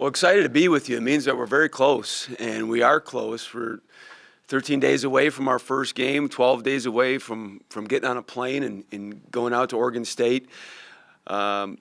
Well, excited to be with you. It means that we're very close, and we are close. We're 13 days away from our first game, 12 days away from getting on a plane and going out to Oregon State. Of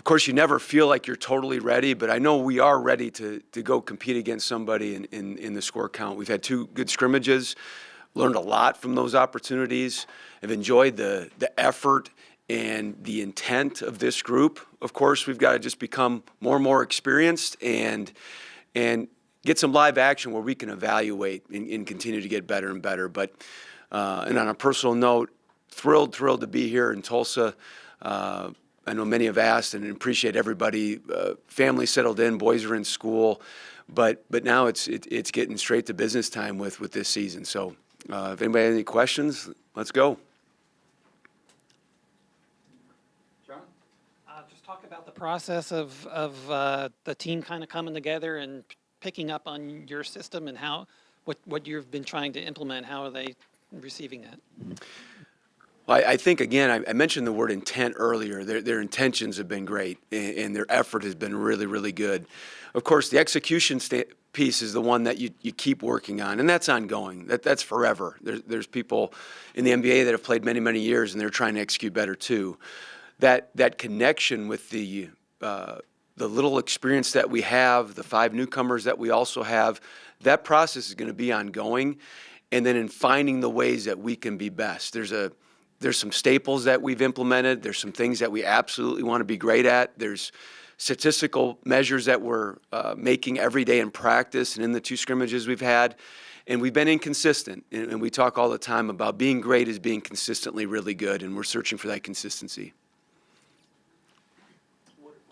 course, you never feel like you're totally ready, but I know we are ready to go compete against somebody in the score count. We've had 2 good scrimmages, learned a lot from those opportunities, have enjoyed the effort and the intent of this group. Of course, we've got to just become more and more experienced and get some live action where we can evaluate and continue to get better and better. But and on a personal note, thrilled to be here in Tulsa. I know many have asked and appreciate everybody. Family settled in, boys are in school, but now it's getting straight to business time with this season. So if anybody has any questions, let's go. Just talk about the process of the team kind of coming together and picking up on your system and what you've been trying to implement. How are they receiving that? Well, I think, again, I mentioned the word intent earlier. Their intentions have been great, and their effort has been really, really good. Of course, the execution piece is the one that you keep working on, and that's ongoing. That's forever. There's people in the NBA that have played many, many years, and they're trying to execute better too. That connection with the little experience that we have, the 5 newcomers that we also have, that process is going to be ongoing. And then in finding the ways that we can be best, there's some staples that we've implemented. There's some things that we absolutely want to be great at. There's statistical measures that we're making every day in practice and in the 2 scrimmages we've had. And we've been inconsistent. And we talk all the time about being great is being consistently really good, and we're searching for that consistency.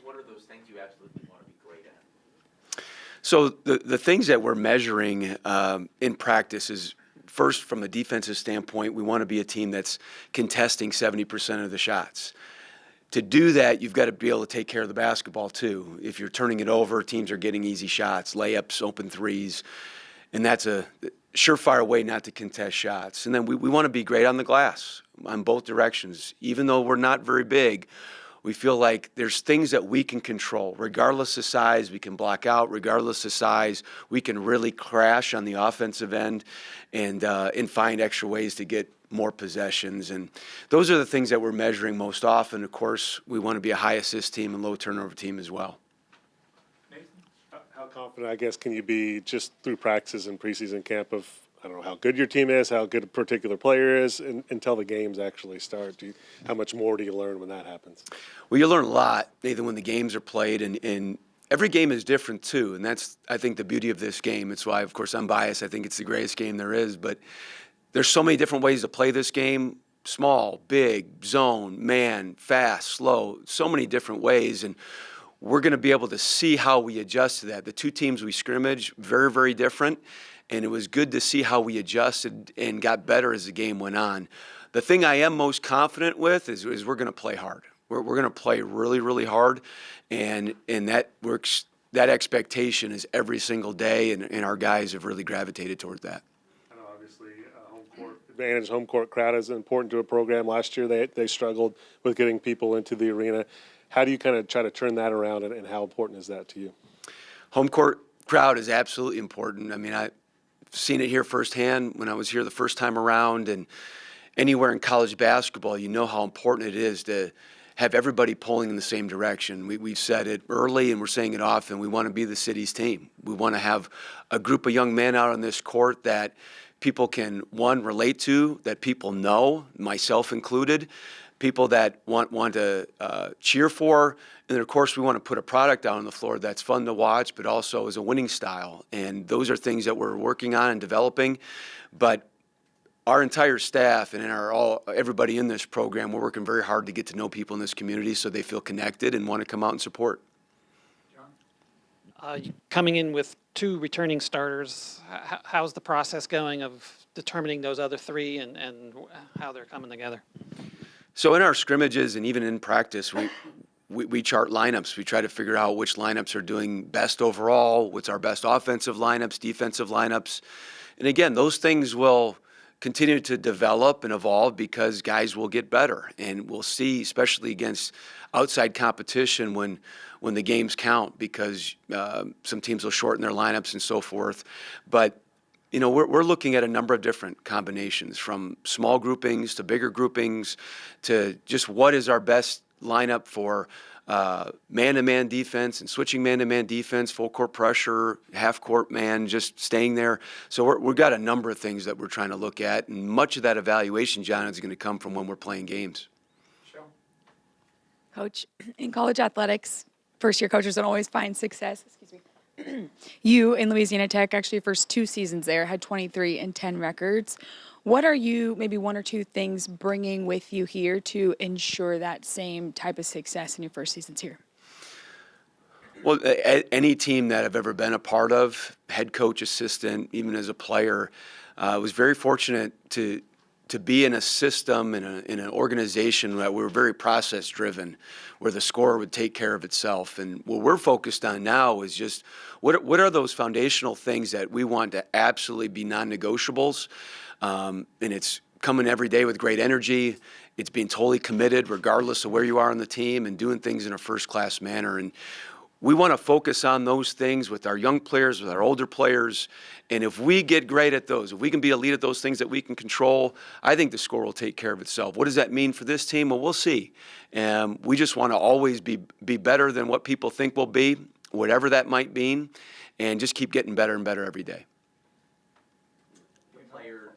What are those things you absolutely want to be great at? So the things that we're measuring in practice is, first, from a defensive standpoint, we want to be a team that's contesting 70% of the shots. To do that, you've got to be able to take care of the basketball too. If you're turning it over, teams are getting easy shots, layups, open threes, and that's a surefire way not to contest shots. And then we want to be great on the glass on both directions. Even though we're not very big, we feel like there's things that we can control. Regardless of size, we can block out. Regardless of size, we can really crash on the offensive end and find extra ways to get more possessions. And those are the things that we're measuring most often. Of course, we want to be a high assist team and low turnover team as well. Nathan? How confident, I guess, can you be just through practices and preseason camp of, I don't know, how good your team is, how good a particular player is, until the games actually start? How much more do you learn when that happens? Well, you learn a lot, Nathan, when the games are played, and every game is different too, and that's, I think, the beauty of this game. It's why, of course, I'm biased. I think it's the greatest game there is, but there's so many different ways to play this game: small, big, zone, man, fast, slow, so many different ways, and we're going to be able to see how we adjust to that. The 2 teams we scrimmage, very, very different. And it was good to see how we adjusted and got better as the game went on. The thing I am most confident with is we're going to play hard. We're going to play really, really hard, and that works. That expectation is every single day, and our guys have really gravitated toward that. I know, obviously, home court crowd is important to a program. Last year they struggled with getting people into the arena. How do you kind of try to turn that around, and how important is that to you? Home court crowd is absolutely important. I mean, I've seen it here firsthand when I was here the first time around, and anywhere in college basketball, you know how important it is to have everybody pulling in the same direction. We've said it early, and we're saying it often. We want to be the city's team. We want to have a group of young men out on this court that people can, one, relate to, that people know, myself included, people that want to cheer for. And then, of course, we want to put a product out on the floor that's fun to watch, but also is a winning style. And those are things that we're working on and developing. But our entire staff and everybody in this program, we're working very hard to get to know people in this community so they feel connected and want to come out and support. Coming in with 2 returning starters, how's the process going of determining those other 3 and how they're coming together? So in our scrimmages and even in practice, we chart lineups. We try to figure out which lineups are doing best overall, what's our best offensive lineups, defensive lineups. And again, those things will continue to develop and evolve because guys will get better. And we'll see, especially against outside competition when the games count, because some teams will shorten their lineups and so forth. But we're looking at a number of different combinations, from small groupings to bigger groupings to just what is our best lineup for man-to-man defense and switching man-to-man defense, full court pressure, half-court man, just staying there. So we've got a number of things that we're trying to look at, and much of that evaluation, John, is going to come from when we're playing games. Coach, in college athletics, first-year coaches don't always find success. You in Louisiana Tech, actually your first 2 seasons there, had 23-10 records. What are you, maybe 1 or 2 things, bringing with you here to ensure that same type of success in your first seasons here? Well, any team that I've ever been a part of, head coach, assistant, even as a player, was very fortunate to be in a system, in an organization that we were very process-driven, where the score would take care of itself. And what we're focused on now is just what are those foundational things that we want to absolutely be non-negotiables. And it's coming every day with great energy. It's being totally committed regardless of where you are on the team, and doing things in a first-class manner. And we want to focus on those things with our young players, with our older players. And if we get great at those, if we can be a lead at those things that we can control, I think the score will take care of itself. What does that mean for this team? Well, we'll see. We just want to always be better than what people think we'll be, whatever that might mean, and just keep getting better and better every day. Player,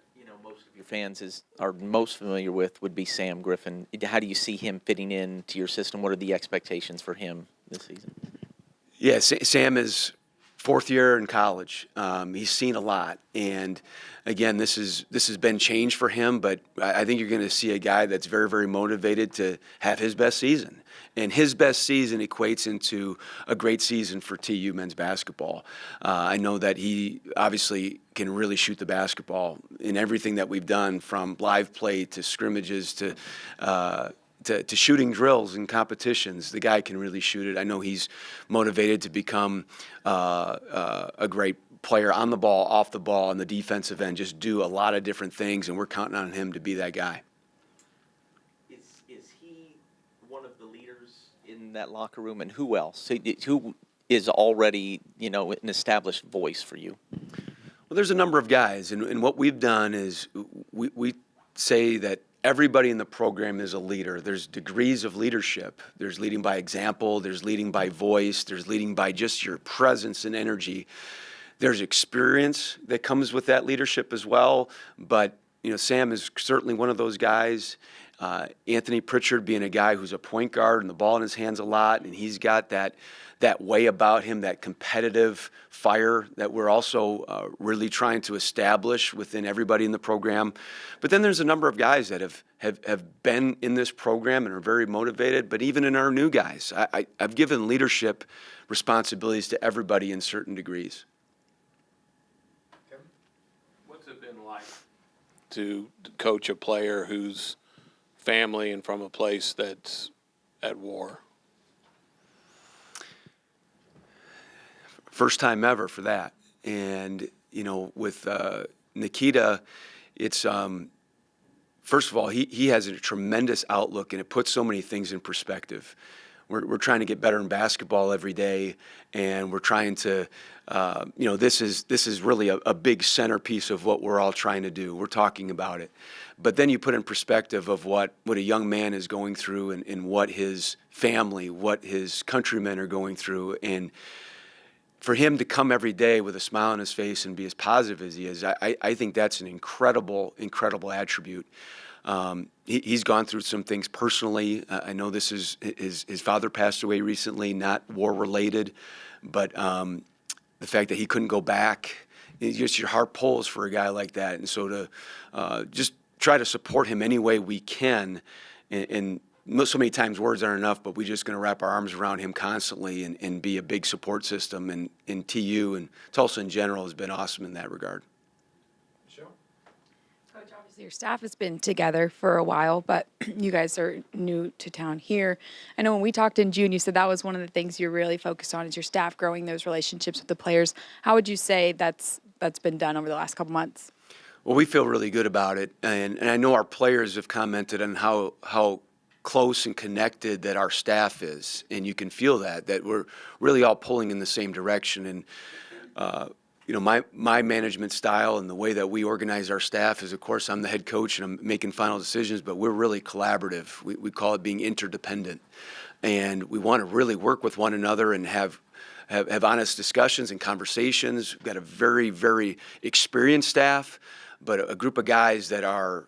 most of your fans are most familiar with would be Sam Griffin. How do you see him fitting into your system? What are the expectations for him this season? Yeah, Sam is 4th year in college. He's seen a lot, and again, this has been change for him. But I think you're going to see a guy that's very, very motivated to have his best season, and his best season equates into a great season for TU men's basketball. I know that he obviously can really shoot the basketball in everything that we've done, from live play to scrimmages to shooting drills and competitions. The guy can really shoot it. I know he's motivated to become a great player on the ball, off the ball, on the defensive end, just do a lot of different things, and we're counting on him to be that guy. Is he one of the leaders in that locker room, and who else? Who is already, an established voice for you? Well, there's a number of guys, and what we've done is we say that everybody in the program is a leader. There's degrees of leadership. There's leading by example. There's leading by voice. There's leading by just your presence and energy. There's experience that comes with that leadership as well. But, Sam is certainly one of those guys. Anthony Pritchard being a guy who's a point guard and the ball in his hands a lot, and he's got that way about him, that competitive fire that we're also really trying to establish within everybody in the program. But then there's a number of guys that have been in this program and are very motivated, but even in our new guys, I've given leadership responsibilities to everybody in certain degrees. What's it been like to coach a player whose family and from a place that's at war? First time ever for that. And, with Nikita, it's, first of all, he has a tremendous outlook, and it puts so many things in perspective. We're trying to get better in basketball every day, and we're trying to, this is really a big centerpiece of what we're all trying to do. We're talking about it. But then you put in perspective of what a young man is going through, and what his family, what his countrymen are going through. And for him to come every day with a smile on his face and be as positive as he is, I think that's an incredible, incredible attribute. He's gone through some things personally. I know this is his father passed away recently, not war-related, but the fact that he couldn't go back, just your heart pulls for a guy like that. And so to just try to support him any way we can, and so many times words aren't enough, but we're just going to wrap our arms around him constantly and be a big support system. And in TU and Tulsa in general has been awesome in that regard. Coach, obviously your staff has been together for a while, but you guys are new to town here. I know when we talked in June, you said that was one of the things you're really focused on is your staff, growing those relationships with the players. How would you say that's been done over the last couple months? Well, we feel really good about it, and I know our players have commented on how close and connected that our staff is, and you can feel that we're really all pulling in the same direction. And my management style and the way that we organize our staff is, of course, I'm the head coach and I'm making final decisions, but we're really collaborative. We call it being interdependent, and we want to really work with one another and have honest discussions and conversations. We've got a very, very experienced staff, but a group of guys that are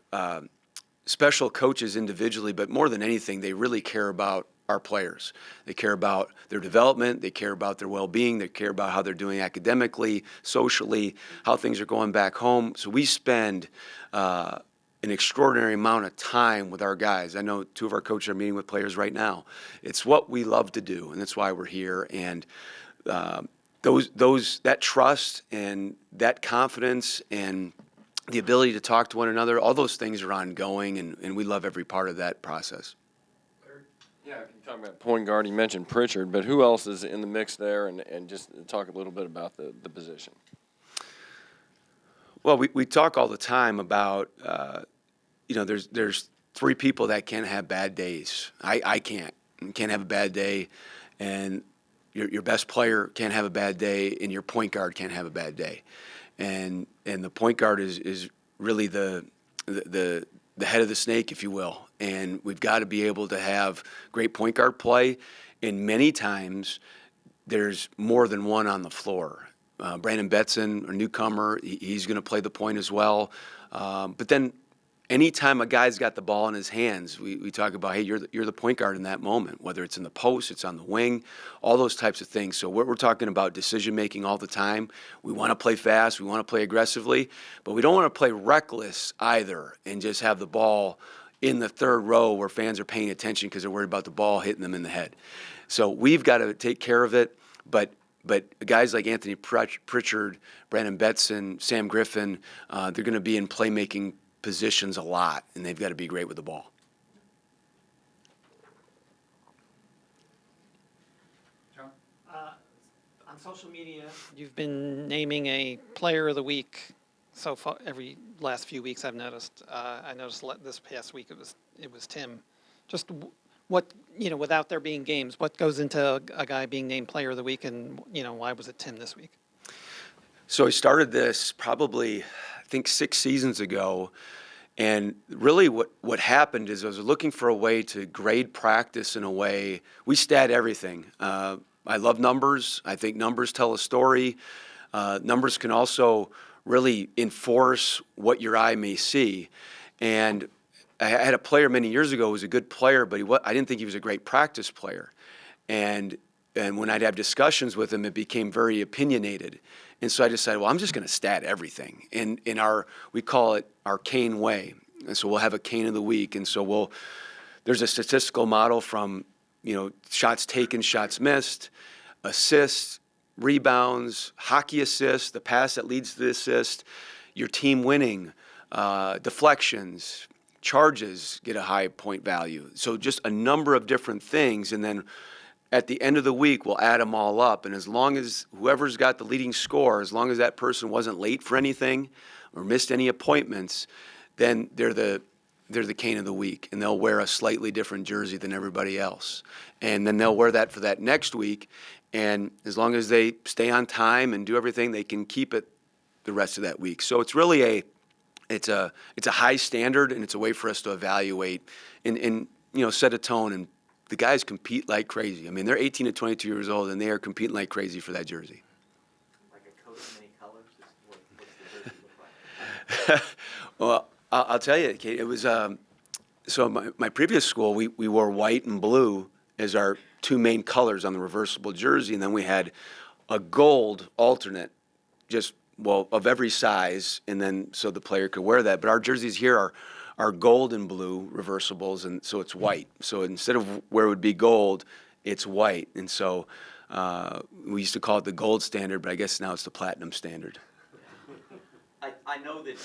special coaches individually, but more than anything, they really care about our players. They care about their development, they care about their well-being, they care about how they're doing academically, socially, how things are going back home. So we spend an extraordinary amount of time with our guys. I know two of our coaches are meeting with players right now. It's what we love to do, and that's why we're here. And that trust and that confidence and the ability to talk to one another, all those things are ongoing, and we love every part of that process. Yeah, if you talk about point guard, you mentioned Pritchard, but who else is in the mix there? And just talk a little bit about the position. Well, we talk all the time about, there's three people that can't have bad days. I can't have a bad day, and your best player can't have a bad day, and your point guard can't have a bad day. And the point guard is really the head of the snake, if you will. And we've got to be able to have great point guard play. And many times there's more than one on the floor. Brandon Betson, a newcomer, he's going to play the point as well. But then anytime a guy's got the ball in his hands, we talk about, hey, you're the point guard in that moment, whether it's in the post, it's on the wing, all those types of things. So we're talking about decision-making all the time. We want to play fast, we want to play aggressively, but we don't want to play reckless either and just have the ball in the third row where fans are paying attention because they're worried about the ball hitting them in the head. So we've got to take care of it, but guys like Anthony Pritchard, Brandon Betson, Sam Griffin, they're going to be in playmaking positions a lot, and they've got to be great with the ball. On social media, you've been naming a player of the week so far. Every last few weeks, I've noticed. I noticed this past week it was Tim. Just what, without there being games, what goes into a guy being named player of the week, and why was it Tim this week? So I started this probably, I think, 6 seasons ago. And really what happened is I was looking for a way to grade practice in a way. We stat everything. I love numbers. I think numbers tell a story. Numbers can also really enforce what your eye may see. And I had a player many years ago who was a good player, but I didn't think he was a great practice player. And when I'd have discussions with him, it became very opinionated. And so I decided, well, I'm just going to stat everything. And we call it our Kane way. And so we'll have a Kane of the week. And so there's a statistical model from, shots taken, shots missed, assists, rebounds, hockey assists, the pass that leads to the assist, your team winning, deflections, charges get a high point value. So just a number of different things. And then at the end of the week, we'll add them all up. And as long as whoever's got the leading score, as long as that person wasn't late for anything or missed any appointments, then they're the Kane of the week. And they'll wear a slightly different jersey than everybody else. And then they'll wear that for that next week. And as long as they stay on time and do everything, they can keep it the rest of that week. So it's really it's a high standard, and it's a way for us to evaluate and set a tone. And the guys compete like crazy. I mean, they're 18 to 22 years old, and they are competing like crazy for that jersey. Like a coat of many colors? What's the jersey look like? Well, I'll tell you, Kate, it was so my previous school, we wore white and blue as our two main colors on the reversible jersey, and then we had a gold alternate, of every size, and then so the player could wear that. But our jerseys here are gold and blue reversibles, and so it's white. So instead of where it would be gold, it's white. And so we used to call it the gold standard, but I guess now it's the platinum standard. I know that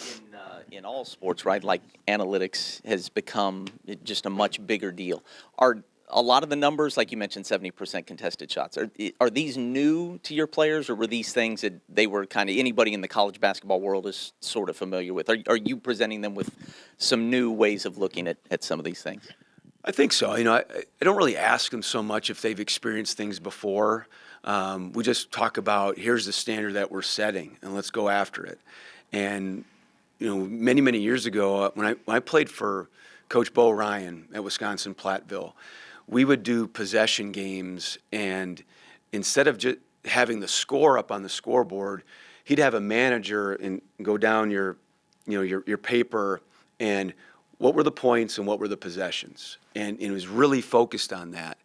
in all sports, right, like analytics has become just a much bigger deal. Are a lot of the numbers, like you mentioned, 70% contested shots. Are these new to your players, or were these things that they were kind of anybody in the college basketball world is sort of familiar with? Are you presenting them with some new ways of looking at some of these things? I think so. I don't really ask them so much if they've experienced things before. We just talk about here's the standard that we're setting, and let's go after it. And many, many years ago, when I played for Coach Bo Ryan at Wisconsin Platteville, we would do possession games, and instead of just having the score up on the scoreboard, he'd have a manager and go down your paper and what were the points and what were the possessions, and it was really focused on that.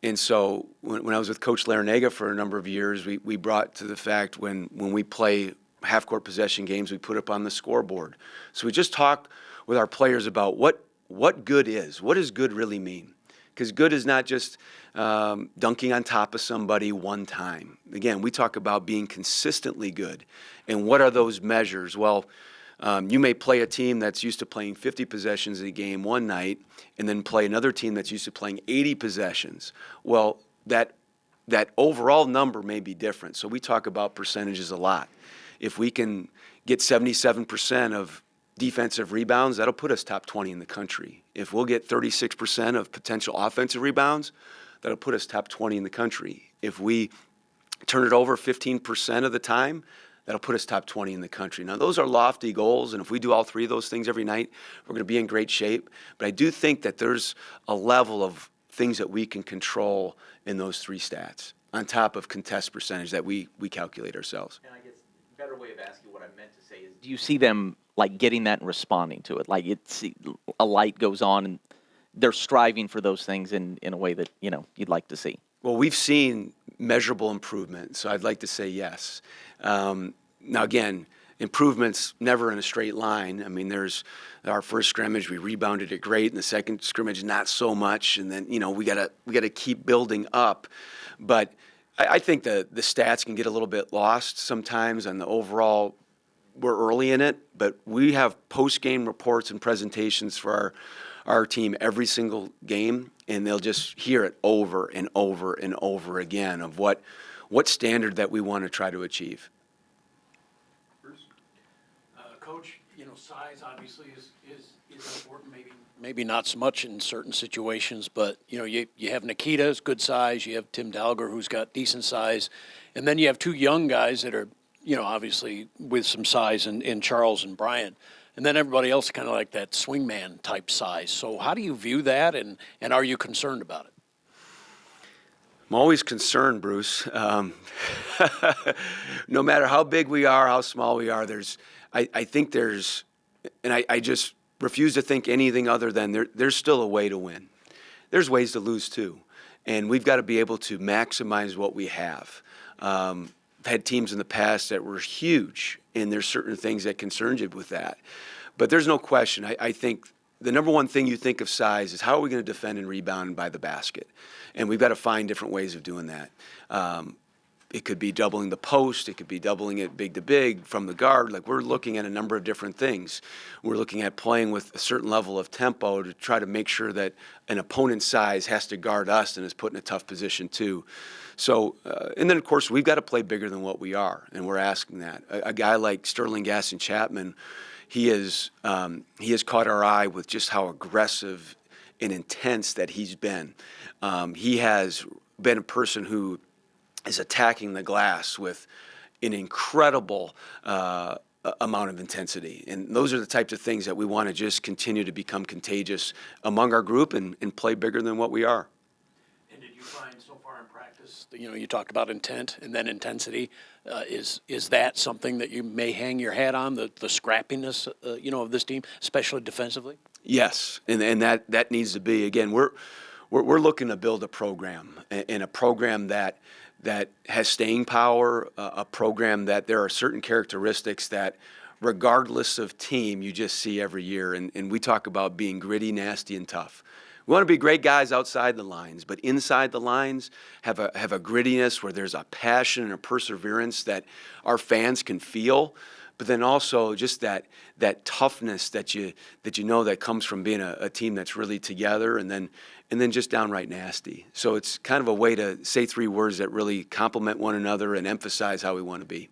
And so when I was with Coach Larinaga for a number of years, we brought to the fact when we play half-court possession games, we put up on the scoreboard. So we just talk with our players about what good is. What does good really mean? Because good is not just dunking on top of somebody one time. Again, we talk about being consistently good. And what are those measures? Well, you may play a team that's used to playing 50 possessions in a game one night and then play another team that's used to playing 80 possessions. Well, that overall number may be different. So we talk about percentages a lot. If we can get 77% of defensive rebounds, that'll put us top 20 in the country. If we'll get 36% of potential offensive rebounds, that'll put us top 20 in the country. If we turn it over 15% of the time, that'll put us top 20 in the country. Now, those are lofty goals, and if we do all three of those things every night, we're going to be in great shape. But I do think that there's a level of things that we can control in those three stats on top of contest percentage that we calculate ourselves. And I guess a better way of asking what I meant to say is, do you see them like getting that and responding to it? Like a light goes on and they're striving for those things in a way that, you'd like to see. Well, we've seen measurable improvement, so I'd like to say yes. Now, again, improvement's never in a straight line. I mean, there's our first scrimmage, we rebounded it great, and the second scrimmage, not so much, and then, we gotta keep building up. But I think the stats can get a little bit lost sometimes on the overall. We're early in it, but we have post-game reports and presentations for our team every single game, and they'll just hear it over and over and over again of what standard that we want to try to achieve. Coach, size obviously is important, maybe not so much in certain situations, but, you have Nikita's good size, you have Tim Dalger, who's got decent size, and then you have two young guys that are, obviously with some size in Charles and Brian. And then everybody else kind of like that swingman type size. So how do you view that, and are you concerned about it? I'm always concerned, Bruce. No matter how big we are, how small we are, I think there's, and I just refuse to think anything other than there's still a way to win. There's ways to lose too. And we've got to be able to maximize what we have. I've had teams in the past that were huge, and there's certain things that concern you with that. But there's no question. I think the number one thing you think of size is how are we going to defend and rebound by the basket? And we've got to find different ways of doing that. It could be doubling the post. It could be doubling it big to big from the guard. Like, we're looking at a number of different things. We're looking at playing with a certain level of tempo to try to make sure that an opponent's size has to guard us and is put in a tough position too. So, and then of course we've got to play bigger than what we are, and we're asking that. A guy like Sterling Gaston Chapman, he has caught our eye with just how aggressive and intense that he's been. He has been a person who is attacking the glass with an incredible amount of intensity. And those are the types of things that we want to just continue to become contagious among our group and play bigger than what we are. And did you find so far in practice, you talked about intent and then intensity. Is that something that you may hang your hat on, the scrappiness, of this team, especially defensively? Yes, and that needs to be. Again, we're looking to build a program, and a program that has staying power, a program that there are certain characteristics that, regardless of team, you just see every year. And we talk about being gritty, nasty, and tough. We want to be great guys outside the lines, but inside the lines have a grittiness where there's a passion and a perseverance that our fans can feel. but then also just that toughness that you know that comes from being a team that's really together, and then just downright nasty. So it's kind of a way to say three words that really complement one another and emphasize how we want to be.